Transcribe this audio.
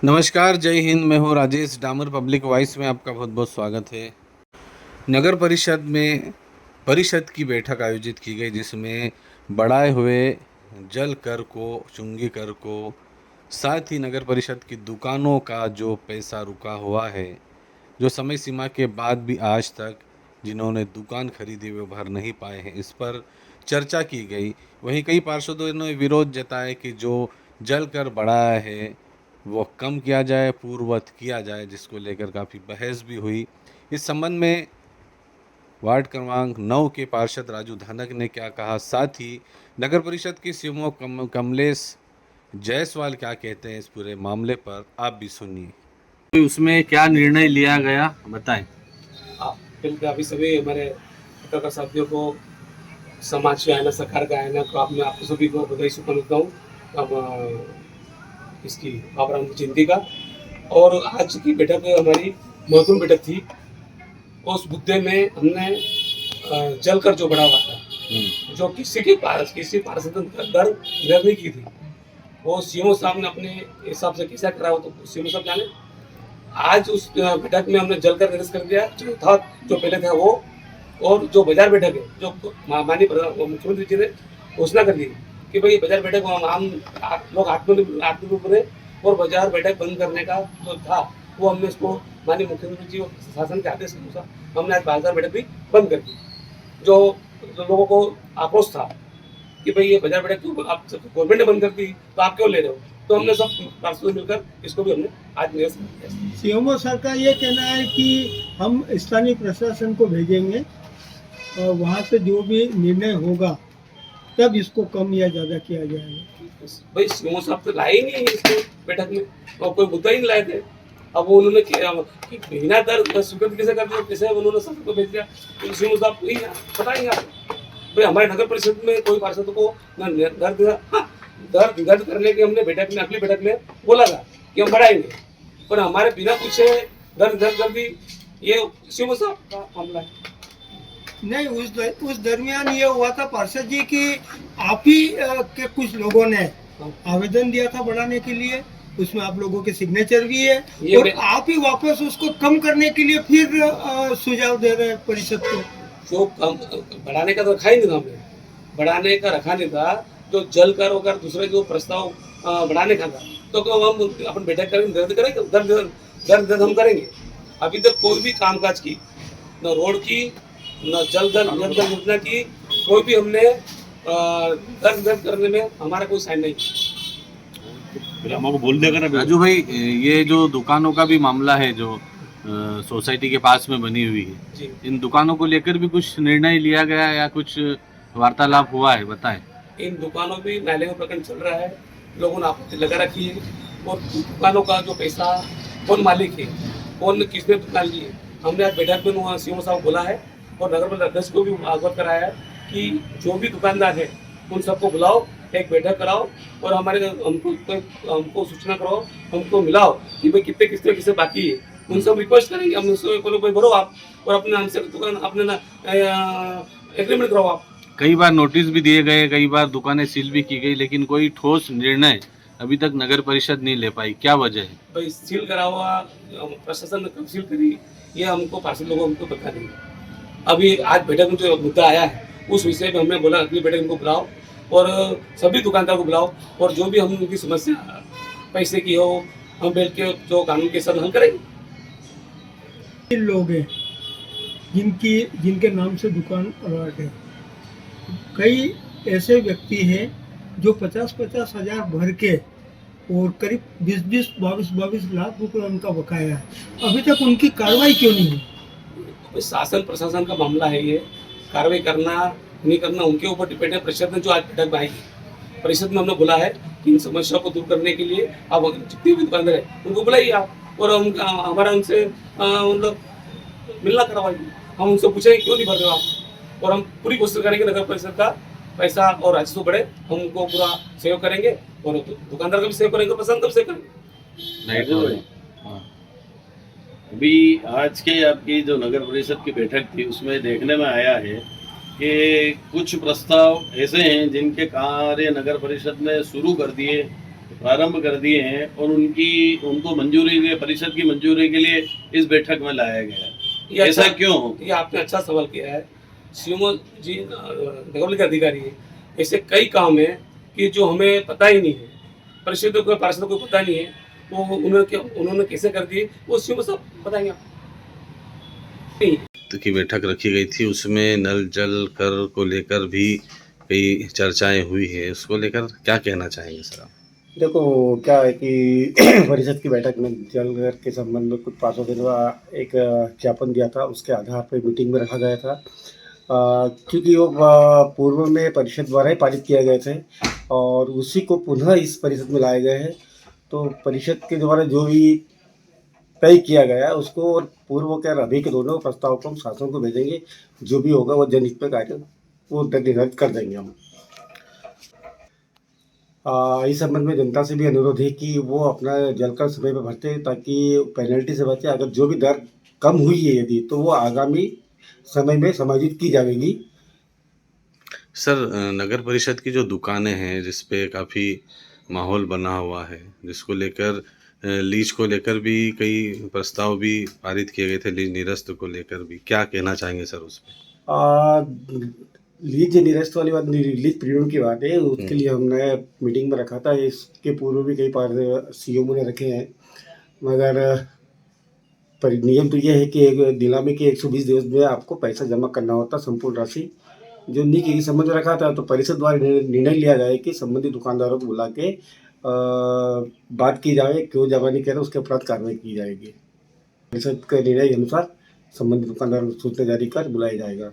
नमस्कार, जय हिंद। मैं हूँ राजेश डामर। पब्लिक वॉइस में आपका बहुत बहुत स्वागत है। नगर परिषद में परिषद की बैठक आयोजित की गई, जिसमें बढ़ाए हुए जल कर को, चुंगी कर को, साथ ही नगर परिषद की दुकानों का जो पैसा रुका हुआ है, जो समय सीमा के बाद भी आज तक जिन्होंने दुकान खरीदी वे भर नहीं पाए हैं, इस पर चर्चा की गई। वहीं कई पार्षदों ने विरोध जताया कि जो जल कर बढ़ाया है वो कम किया जाए, पूर्ववत किया जाए, जिसको लेकर काफ़ी बहस भी हुई। इस संबंध में वार्ड क्रमांक 9 के पार्षद राजू धानक ने क्या कहा, साथ ही नगर परिषद के सीएमओ कमलेश जायसवाल क्या कहते हैं इस पूरे मामले पर, आप भी सुनिए। उसमें क्या निर्णय लिया गया बताएं। बिल्कुल, अभी सभी हमारे पत्रकार साथियों को, समाज के आयना, सरकार का आयना को, आप सभी को बधाई शुभकामनाएं देता हूँ। अब इसकी बाबा रामदेव जयंती का, और आज की बैठक हमारी महत्वपूर्ण बैठक थी। उस मुद्दे में हमने जल कर जो बढ़ा हुआ था, जो किसी पार्षद ने दर नहीं की थी, वो सीएमओ साहब ने अपने हिसाब से कैसा करा हो तो सीएमओ साहब जाने। आज उस बैठक में हमने जल कर निरस्त कर दिया, जो था, जो पहले था वो। और जो बाजार बैठक है, जो माननीय मुख्यमंत्री जी ने घोषणा कर दी कि भाई बाजार बैठक हम लोग आत्मनिर्भर बने, और बाजार बैठक बंद करने का जो था वो हमने इसको माननीय मुख्यमंत्री जी और शासन के आदेश के अनुसार हमने आज बाजार बैठक भी बंद कर दी। जो लोगों को आक्रोश था कि भाई ये बाजार बैठक क्यों आप गवर्नमेंट ने बंद कर दी, तो आप क्यों ले रहे हो, तो हमने सब पार्षदों मिलकर इसको भी हमने आज निरस्त कर दिया। सीएमओ सर का ये कहना है कि हम स्थानीय प्रशासन को भेजेंगे और वहाँ से जो भी निर्णय होगा तब इसको कम या ज़्यादा किया जाएगा। भाई सीएमओ साहब तो लाए ही नहीं है इसको बैठक में, और कोई मुद्दा ही नहीं लाए थे। अब वो उन्होंने कि बिना दर स्वीकृत कैसे कर दिया, कैसे उन्होंने सबको भेज दिया, तो सीएमओ साहब को ही पता ही आपको। भाई हमारे नगर परिषद में कोई पार्षद को दर करने की हमने बैठक में, अगली बैठक में बोला था कि हम बढ़ाएंगे, पर हमारे बिना पूछे दर कर दी। ये सीएमओ साहब का मामला है। नहीं, उस दरमियान ये हुआ था पार्षद जी की आप ही के कुछ लोगों ने आवेदन दिया था बढ़ाने के लिए, उसमें आप लोगों के सिग्नेचर भी है, और आप ही वापस उसको कम करने के लिए फिर सुझाव दे रहे हैं परिषद को। जो कम बढ़ाने का तो रखा ही नहीं था हमने, बढ़ाने का रखा नहीं था। जो जल कर होकर दूसरे जो प्रस्ताव बढ़ाने का था, तो हम अपन बैठक करेंगे, दर्द हम करेंगे। अभी तक कोई भी कामकाज की, न रोड की, न जल योजना की, कोई भी हमने दर्द करने में हमारा कोई साइन नहीं। हमको बोल देगा ना राजू भाई, ये जो दुकानों का भी मामला है, जो सोसाइटी के पास में बनी हुई है, इन दुकानों को लेकर भी कुछ निर्णय लिया गया या कुछ वार्तालाप हुआ है, बताएं। इन दुकानों भी नाले में प्रकरण चल रहा है, लोगों ने आपत्ति लगा रखी है, और दुकानों का जो पैसा कौन मालिक है, कौन किसने दुकान ली है, हमने आज बैठक में सीएमओ साहब बोला है, और नगर पालिका अध्यक्ष को भी अवगत कराया है कि जो भी दुकानदार है उन सबको बुलाओ, एक बैठक कराओ, और हमको सूचना कराओ, हमको मिलाओ कि भाई कितने किससे बाकी है, उन सब रिक्वेस्ट करेंगे हम, कोई भरो आप, और अपने नाम से दुकान अपने एग्रीमेंट कराओ आप। कई बार नोटिस भी दिए गए, कई बार दुकानें सील भी की गई, लेकिन कोई ठोस निर्णय अभी तक नगर परिषद नहीं ले पाई, क्या वजह है? भाई सील करा हुआ प्रशासन ने कब सील करी, ये हमको पार्षद लोगों को पता नहीं। अभी आज बैठक में जो मुद्दा आया है उस विषय में हमने बोला अगली बैठक इनको बुलाओ, और सभी दुकानदार को बुलाओ, और जो भी हम उनकी समस्या पैसे की हो, हम बैठ के जो कानून के साथ हल करेंगे। लोग हैं जिनके नाम से दुकान अलॉट है, कई ऐसे व्यक्ति हैं जो 50-50 हजार भर के और करीब 20-22 लाख रुपए उनका बकाया है, अभी तक उनकी कार्रवाई क्यों नहीं हुई? शासन प्रशासन का मामला है, ये कार्रवाई करना नहीं करना उनके ऊपर डिपेंड है। परिषद ने जो आज बैठक में आई, परिषद में हमने बोला है कि इन समस्याओं को दूर करने के लिए आप जितने भी दुकानदार है उनको बुलाइए आप, और हमारा उनसे मतलब मिलना करवाइए, हम उनसे पूछेंगे क्यों नहीं भर रहे हो आप, और हम पूरी कोशिश करेंगे नगर परिषद का पैसा और राजस्व बढ़े, हम उनको पूरा सहयोग करेंगे, और दुकानदार का भी सहयोग करेंगे, प्रशासन का भी सहयोग करेंगे। अभी आज के आपकी जो नगर परिषद की बैठक थी उसमें देखने में आया है कि कुछ प्रस्ताव ऐसे हैं जिनके कार्य नगर परिषद ने शुरू कर दिए प्रारंभ कर दिए हैं और उनको मंजूरी के परिषद की मंजूरी के लिए इस बैठक में लाया गया ये है। ऐसा अच्छा- क्यों हो? ये आपने अच्छा सवाल किया है। सीएमओ जी नगर के अधिकारी हैं। ऐसे कई काम हैं कि जो हमें पता ही नहीं है, परिषद को पार्षद को पता नहीं है, वो उन्होंने कैसे कर दिए वो सीएमओ साहब बताएंगे आपको। नहीं, की बैठक रखी गई थी, उसमें नल जल कर को लेकर भी कई चर्चाएं हुई है, उसको लेकर क्या कहना चाहेंगे सर आप? देखो क्या है कि परिषद की बैठक में जल घर के संबंध में कुछ पार्षदों ने एक ज्ञापन दिया था, उसके आधार पर मीटिंग में रखा गया था। क्योंकि वो पूर्व में परिषद द्वारा ही पारित किए गए थे और उसी को पुनः इस परिषद में लाए गए हैं। तो परिषद के द्वारा जो भी तय किया गया है उसको और पूर्व के और अभी के दोनों प्रस्ताव को हम शासन को भेजेंगे। जो भी होगा वो जनहित में कार्य वो निर्धारित कर देंगे हम। इस संबंध में जनता से भी अनुरोध है कि वो अपना जल कर समय पर भरते ताकि पेनल्टी से बचे। अगर जो भी दर कम हुई है यदि तो वो आगामी समय में समायोजित की जाएगी। सर नगर परिषद की जो दुकानें हैं जिस पे काफ़ी माहौल बना हुआ है, जिसको लेकर लीज को लेकर भी कई प्रस्ताव भी पारित किए गए थे, लीज निरस्त को लेकर भी, क्या कहना चाहेंगे सर उस पे? आ, लीज निरस्त वाली बात, लीज प्रीमियम की बात है, उसके लिए हमने मीटिंग में रखा था। इसके पूर्व भी कई बार सीएमओ ने रखे हैं, मगर पर नियम तो ये है कि एक नीलामी के 120 दिवस में आपको पैसा जमा करना होता, संपूर्ण राशि। जो नी के संबंध में रखा था तो परिषद द्वारा निर्णय लिया गया कि संबंधित दुकानदारों को बुला के बात की जाए, क्यों जमा नहीं करे उसके उपरांत कार्रवाई की जाएगी। परिषद के निर्णय के अनुसार संबंधित दुकानदारों को सूचना जारी कर बुलाया जाएगा।